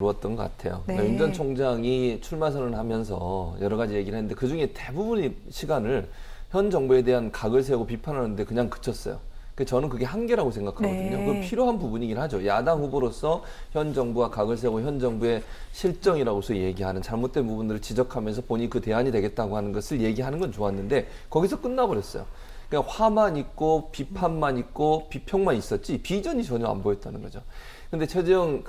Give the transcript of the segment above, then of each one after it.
이루었던 것 같아요. 네. 그러니까 윤 전 총장이 출마 선언하면서 여러 가지 얘기를 했는데 그중에 대부분의 시간을 현 정부에 대한 각을 세우고 비판하는데 그냥 그쳤어요. 저는 그게 한계라고 생각하거든요. 네. 그건 필요한 부분이긴 하죠. 야당 후보로서 현 정부와 각을 세우고 현 정부의 실정이라고서 얘기하는 잘못된 부분들을 지적하면서 본인이 그 대안이 되겠다고 하는 것을 얘기하는 건 좋았는데 거기서 끝나버렸어요. 그러니까 화만 있고 비판만 있고 비평만 있었지 비전이 전혀 안 보였다는 거죠. 근데 최재형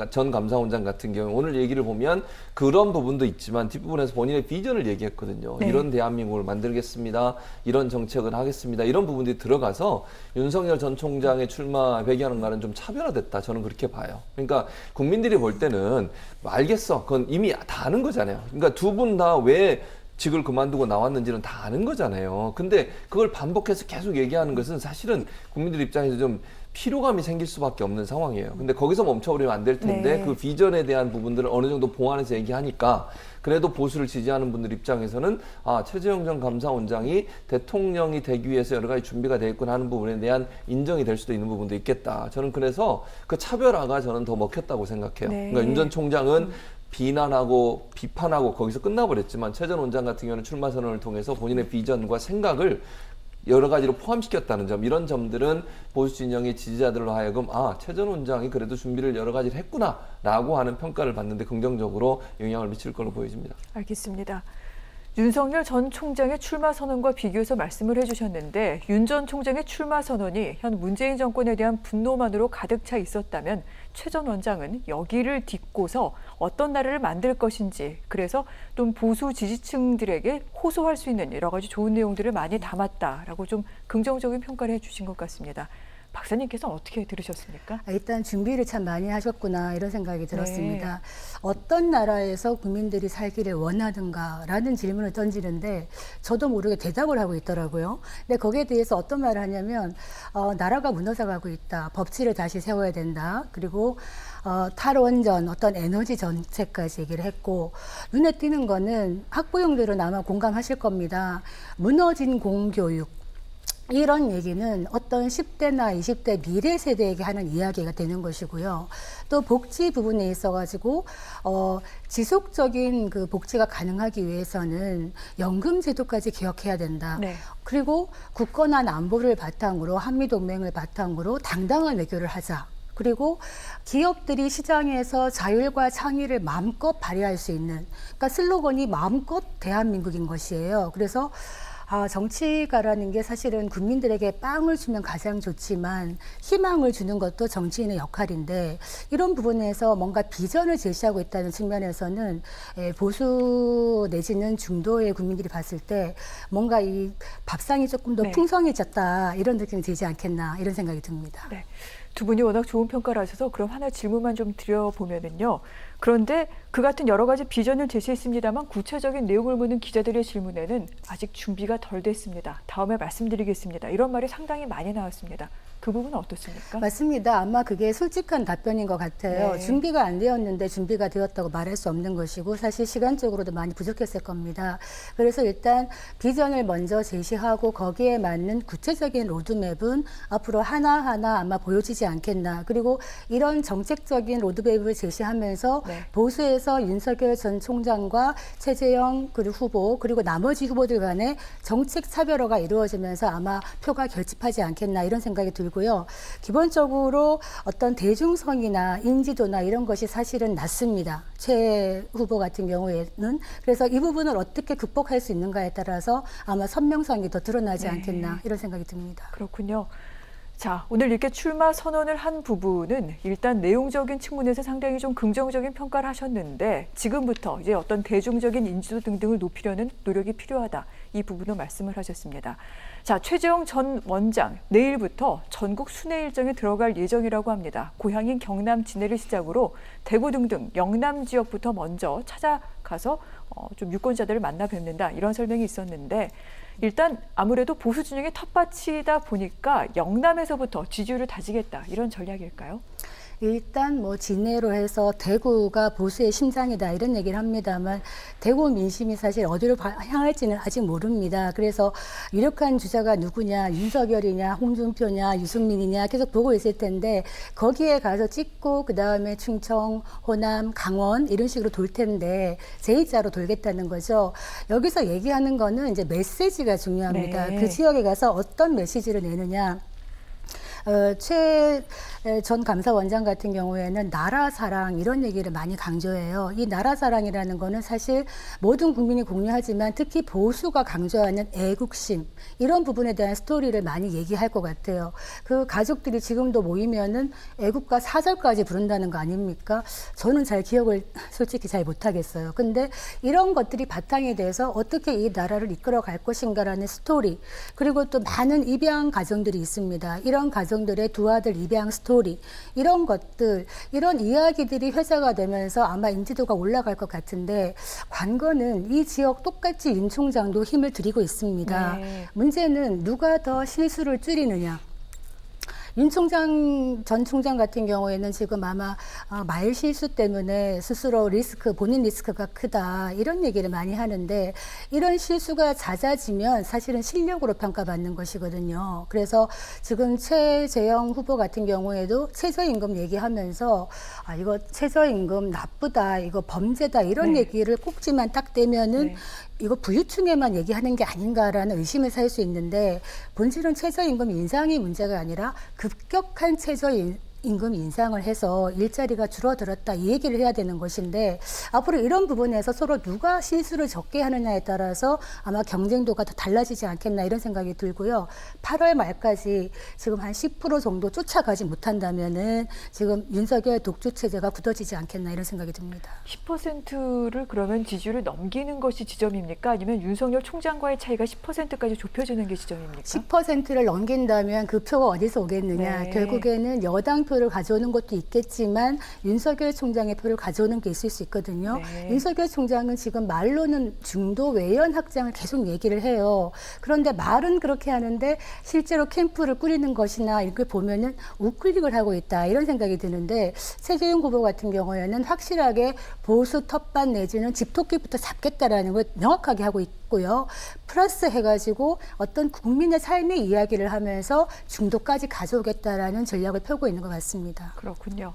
전 감사원장 같은 경우 오늘 얘기를 보면 그런 부분도 있지만 뒷부분에서 본인의 비전을 얘기했거든요. 네. 이런 대한민국을 만들겠습니다. 이런 정책을 하겠습니다. 이런 부분들이 들어가서 윤석열 전 총장의 출마 배경과는 좀 차별화됐다. 저는 그렇게 봐요. 그러니까 국민들이 볼 때는 알겠어. 그건 이미 다 아는 거잖아요. 그러니까 두 분 다 왜 직을 그만두고 나왔는지는 다 아는 거잖아요. 근데 그걸 반복해서 계속 얘기하는 것은 사실은 국민들 입장에서 좀 피로감이 생길 수밖에 없는 상황이에요. 근데 거기서 멈춰버리면 안 될 텐데 네. 그 비전에 대한 부분들을 어느 정도 보완해서 얘기하니까 그래도 보수를 지지하는 분들 입장에서는 최재형 전 감사원장이 대통령이 되기 위해서 여러 가지 준비가 되어 있구나 하는 부분에 대한 인정이 될 수도 있는 부분도 있겠다. 저는 그래서 그 차별화가 저는 더 먹혔다고 생각해요. 네. 그러니까 윤 전 총장은 비난하고 비판하고 거기서 끝나버렸지만 최 전 원장 같은 경우는 출마 선언을 통해서 본인의 비전과 생각을 여러 가지로 포함시켰다는 점, 이런 점들은 보수 진영의 지지자들로 하여금 최 전 원장이 그래도 준비를 여러 가지를 했구나라고 하는 평가를 받는데 긍정적으로 영향을 미칠 걸로 보여집니다. 알겠습니다. 윤석열 전 총장의 출마 선언과 비교해서 말씀을 해주셨는데 윤 전 총장의 출마 선언이 현 문재인 정권에 대한 분노만으로 가득 차 있었다면 최 전 원장은 여기를 딛고서 어떤 나라를 만들 것인지, 그래서 좀 보수 지지층들에게 호소할 수 있는 여러 가지 좋은 내용들을 많이 담았다라고 좀 긍정적인 평가를 해주신 것 같습니다. 박사님께서는 어떻게 들으셨습니까? 일단 준비를 참 많이 하셨구나 이런 생각이 들었습니다. 네. 어떤 나라에서 국민들이 살기를 원하는가라는 질문을 던지는데 저도 모르게 대답을 하고 있더라고요. 근데 거기에 대해서 어떤 말을 하냐면 나라가 무너져가고 있다. 법치를 다시 세워야 된다. 그리고 탈원전, 어떤 에너지 정책까지 얘기를 했고 눈에 띄는 거는 학부형들은 아마 공감하실 겁니다. 무너진 공교육. 이런 얘기는 어떤 10대나 20대 미래 세대에게 하는 이야기가 되는 것이고요. 또 복지 부분에 있어가지고 지속적인 그 복지가 가능하기 위해서는 연금 제도까지 개혁해야 된다. 네. 그리고 굳건한 안보를 바탕으로 한미동맹을 바탕으로 당당한 외교를 하자. 그리고 기업들이 시장에서 자율과 창의를 마음껏 발휘할 수 있는, 그러니까 슬로건이 마음껏 대한민국인 것이에요. 그래서 정치가라는 게 사실은 국민들에게 빵을 주면 가장 좋지만 희망을 주는 것도 정치인의 역할인데 이런 부분에서 뭔가 비전을 제시하고 있다는 측면에서는 보수 내지는 중도의 국민들이 봤을 때 뭔가 이 밥상이 조금 더 네. 풍성해졌다 이런 느낌이 들지 않겠나 이런 생각이 듭니다. 네. 두 분이 워낙 좋은 평가를 하셔서 그럼 하나 질문만 좀 드려보면은요. 그런데 그 같은 여러 가지 비전을 제시했습니다만 구체적인 내용을 묻는 기자들의 질문에는 아직 준비가 덜 됐습니다. 다음에 말씀드리겠습니다. 이런 말이 상당히 많이 나왔습니다. 그 부분은 어떻습니까? 맞습니다. 아마 그게 솔직한 답변인 것 같아요. 네. 준비가 안 되었는데 준비가 되었다고 말할 수 없는 것이고 사실 시간적으로도 많이 부족했을 겁니다. 그래서 일단 비전을 먼저 제시하고 거기에 맞는 구체적인 로드맵은 앞으로 하나하나 아마 보여지지 않겠나. 그리고 이런 정책적인 로드맵을 제시하면서 네. 보수에서 윤석열 전 총장과 최재형 후보 그리고 나머지 후보들 간의 정책 차별화가 이루어지면서 아마 표가 결집하지 않겠나 이런 생각이 들고요. 기본적으로 어떤 대중성이나 인지도나 이런 것이 사실은 낮습니다. 최 후보 같은 경우에는. 그래서 이 부분을 어떻게 극복할 수 있는가에 따라서 아마 선명성이 더 드러나지 네. 않겠나 이런 생각이 듭니다. 그렇군요. 자, 오늘 이렇게 출마 선언을 한 부분은 일단 내용적인 측면에서 상당히 좀 긍정적인 평가를 하셨는데 지금부터 이제 어떤 대중적인 인지도 등등을 높이려는 노력이 필요하다. 이 부분을 말씀을 하셨습니다. 자, 최재형 전 원장 내일부터 전국 순회 일정에 들어갈 예정이라고 합니다. 고향인 경남 진해를 시작으로 대구 등등 영남 지역부터 먼저 찾아가서 좀 유권자들을 만나 뵙는다. 이런 설명이 있었는데 일단 아무래도 보수 진영의 텃밭이다 보니까 영남에서부터 지지율을 다지겠다. 이런 전략일까요? 일단 뭐 진해로 해서 대구가 보수의 심장이다 이런 얘기를 합니다만 대구 민심이 사실 어디로 향할지는 아직 모릅니다. 그래서 유력한 주자가 누구냐, 윤석열이냐, 홍준표냐, 유승민이냐 계속 보고 있을 텐데 거기에 가서 찍고 그 다음에 충청, 호남, 강원 이런 식으로 돌 텐데 제2자로 돌겠다는 거죠. 여기서 얘기하는 거는 이제 메시지가 중요합니다. 네. 그 지역에 가서 어떤 메시지를 내느냐. 최 전 감사원장 같은 경우에는 나라 사랑 이런 얘기를 많이 강조해요. 이 나라 사랑이라는 거는 사실 모든 국민이 공유하지만 특히 보수가 강조하는 애국심 이런 부분에 대한 스토리를 많이 얘기할 것 같아요. 그 가족들이 지금도 모이면은 애국가 4절까지 부른다는 거 아닙니까? 저는 잘 기억을 솔직히 잘 못하겠어요. 근데 이런 것들이 바탕이 돼서 어떻게 이 나라를 이끌어 갈 것인가라는 스토리 그리고 또 많은 입양 가정들이 있습니다. 이런 가정들의 두 아들 입양 스토리 이런 것들 이런 이야기들이 회자가 되면서 아마 인지도가 올라갈 것 같은데 관건은 이 지역 똑같이 윤 총장도 힘을 들이고 있습니다. 네. 문제는 누가 더 실수를 줄이느냐. 윤 총장, 전 총장 같은 경우에는 지금 아마 말 실수 때문에 스스로 본인 리스크가 크다 이런 얘기를 많이 하는데 이런 실수가 잦아지면 사실은 실력으로 평가받는 것이거든요. 그래서 지금 최재형 후보 같은 경우에도 최저임금 얘기하면서 이거 최저임금 나쁘다, 이거 범죄다 이런 네. 얘기를 꼭지만 딱 대면은 네. 이거 부유층에만 얘기하는 게 아닌가라는 의심을 살 수 있는데 본질은 최저임금 인상이 문제가 아니라 급격한 최저임금 인상을 해서 일자리가 줄어들었다 이 얘기를 해야 되는 것인데 앞으로 이런 부분에서 서로 누가 실수를 적게 하느냐에 따라서 아마 경쟁도가 더 달라지지 않겠나 이런 생각이 들고요. 8월 말까지 지금 한 10% 정도 쫓아가지 못한다면은 지금 윤석열 독주 체제가 굳어지지 않겠나 이런 생각이 듭니다. 10%를 그러면 지지율을 넘기는 것이 지점입니까? 아니면 윤석열 총장과의 차이가 10%까지 좁혀지는 게 지점입니까? 10%를 넘긴다면 그 표가 어디서 오겠느냐. 네. 결국에는 여당 표를 가져오는 것도 있겠지만 윤석열 총장의 표를 가져오는 게 있을 수 있거든요. 네. 윤석열 총장은 지금 말로는 중도 외연 확장을 계속 얘기를 해요. 그런데 말은 그렇게 하는데 실제로 캠프를 꾸리는 것이나 이렇게 보면은 우클릭을 하고 있다 이런 생각이 드는데 최재형 후보 같은 경우에는 확실하게 보수 텃밭 내지는 집토끼부터 잡겠다라는 걸 명확하게 하고 있고요. 플러스 해가지고 어떤 국민의 삶의 이야기를 하면서 중도까지 가져오겠다라는 전략을 펴고 있는 것 같습니다. 그렇군요.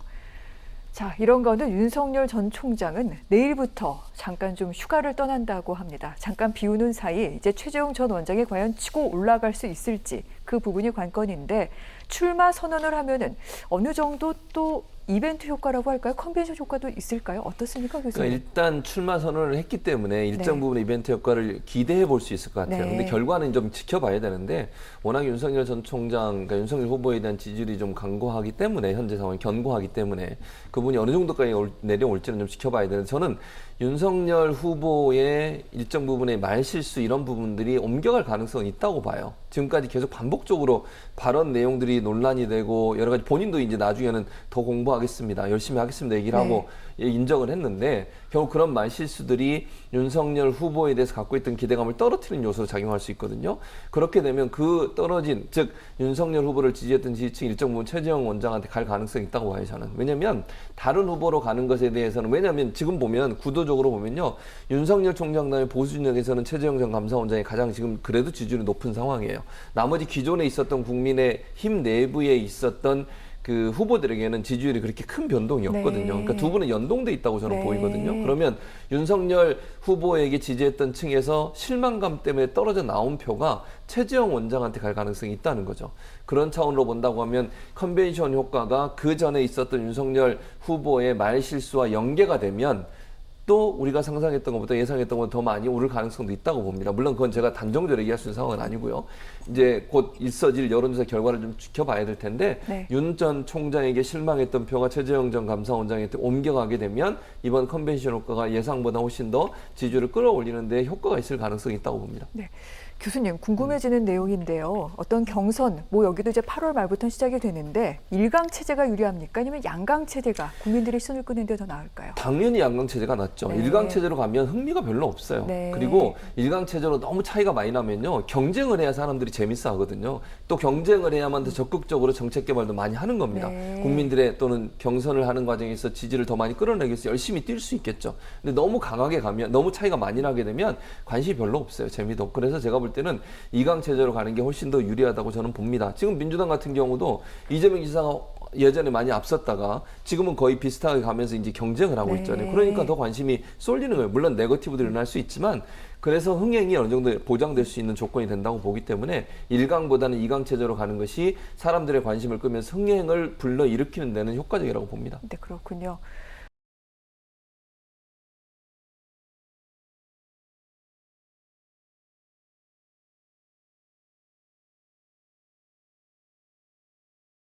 자, 이런 거는 윤석열 전 총장은 내일부터 잠깐 좀 휴가를 떠난다고 합니다. 잠깐 비우는 사이 이제 최재형 전 원장이 과연 치고 올라갈 수 있을지 그 부분이 관건인데 출마 선언을 하면은 어느 정도 또 이벤트 효과라고 할까요? 컨벤션 효과도 있을까요? 어떻습니까, 교수님? 그러니까 일단 출마 선언을 했기 때문에 일정 네. 부분 이벤트 효과를 기대해 볼 수 있을 것 같아요. 네. 근데 결과는 좀 지켜봐야 되는데 워낙 윤석열 전 총장, 그러니까 윤석열 후보에 대한 지지율이 좀 강고하기 때문에 현재 상황이 견고하기 때문에 그분이 어느 정도까지 내려올지는 좀 지켜봐야 되는데 저는 윤석열 후보의 일정 부분의 말실수 이런 부분들이 옮겨갈 가능성은 있다고 봐요. 지금까지 계속 반복적으로 발언 내용들이 논란이 되고 여러 가지 본인도 이제 나중에는 더 공부하겠습니다. 열심히 하겠습니다. 얘기를 하고 인정을 했는데 결국 그런 말실수들이 윤석열 후보에 대해서 갖고 있던 기대감을 떨어뜨리는 요소로 작용할 수 있거든요. 그렇게 되면 그 떨어진 즉 윤석열 후보를 지지했던 지지층 일정 부분 최재형 원장한테 갈 가능성이 있다고 봐요. 저는. 왜냐하면 다른 후보로 가는 것에 대해서는 왜냐하면 지금 보면 구도적으로 보면요. 윤석열 총장 다음에 보수 진영에서는 최재형 전 감사원장이 가장 지금 그래도 지지율이 높은 상황이에요. 나머지 기존에 있었던 국민의힘 내부에 있었던 그 후보들에게는 지지율이 그렇게 큰 변동이 없거든요. 네. 그러니까 두 분은 연동돼 있다고 저는 네. 보이거든요. 그러면 윤석열 후보에게 지지했던 층에서 실망감 때문에 떨어져 나온 표가 최재형 원장한테 갈 가능성이 있다는 거죠. 그런 차원으로 본다고 하면 컨벤션 효과가 그 전에 있었던 윤석열 후보의 말 실수와 연계가 되면 또 우리가 상상했던 것보다 예상했던 것보다 더 많이 오를 가능성도 있다고 봅니다. 물론 그건 제가 단정적으로 얘기할 수 있는 상황은 아니고요. 이제 곧 있어질 여론조사 결과를 좀 지켜봐야 될 텐데 네. 윤 전 총장에게 실망했던 표가 최재형 전 감사원장한테 옮겨가게 되면 이번 컨벤션 효과가 예상보다 훨씬 더 지지율을 끌어올리는 데 효과가 있을 가능성이 있다고 봅니다. 네. 교수님 궁금해지는 내용인데요. 어떤 경선, 뭐 여기도 이제 8월 말부터 시작이 되는데 일강 체제가 유리합니까? 아니면 양강 체제가 국민들이 손을 끄는 데 더 나을까요? 당연히 양강 체제가 낫죠. 네. 일강 체제로 가면 흥미가 별로 없어요. 네. 그리고 일강 체제로 너무 차이가 많이 나면요, 경쟁을 해야 사람들이 재밌어 하거든요. 또 경쟁을 해야만 더 적극적으로 정책 개발도 많이 하는 겁니다. 네. 국민들의 또는 경선을 하는 과정에서 지지를 더 많이 끌어내기 위해서 열심히 뛸 수 있겠죠. 근데 너무 강하게 가면, 너무 차이가 많이 나게 되면 관심이 별로 없어요. 재미도 없고. 그래서 제가 볼 때는 이강 체제로 가는 게 훨씬 더 유리하다고 저는 봅니다. 지금 민주당 같은 경우도 이재명 지사가 예전에 많이 앞섰다가 지금은 거의 비슷하게 가면서 이제 경쟁을 하고 네. 있잖아요. 그러니까 더 관심이 쏠리는 거예요. 물론 네거티브도 일어날 수 있지만 그래서 흥행이 어느 정도 보장될 수 있는 조건이 된다고 보기 때문에 1강보다는 2강 체제로 가는 것이 사람들의 관심을 끄면서 흥행을 불러일으키는 데는 효과적이라고 봅니다. 네, 그렇군요.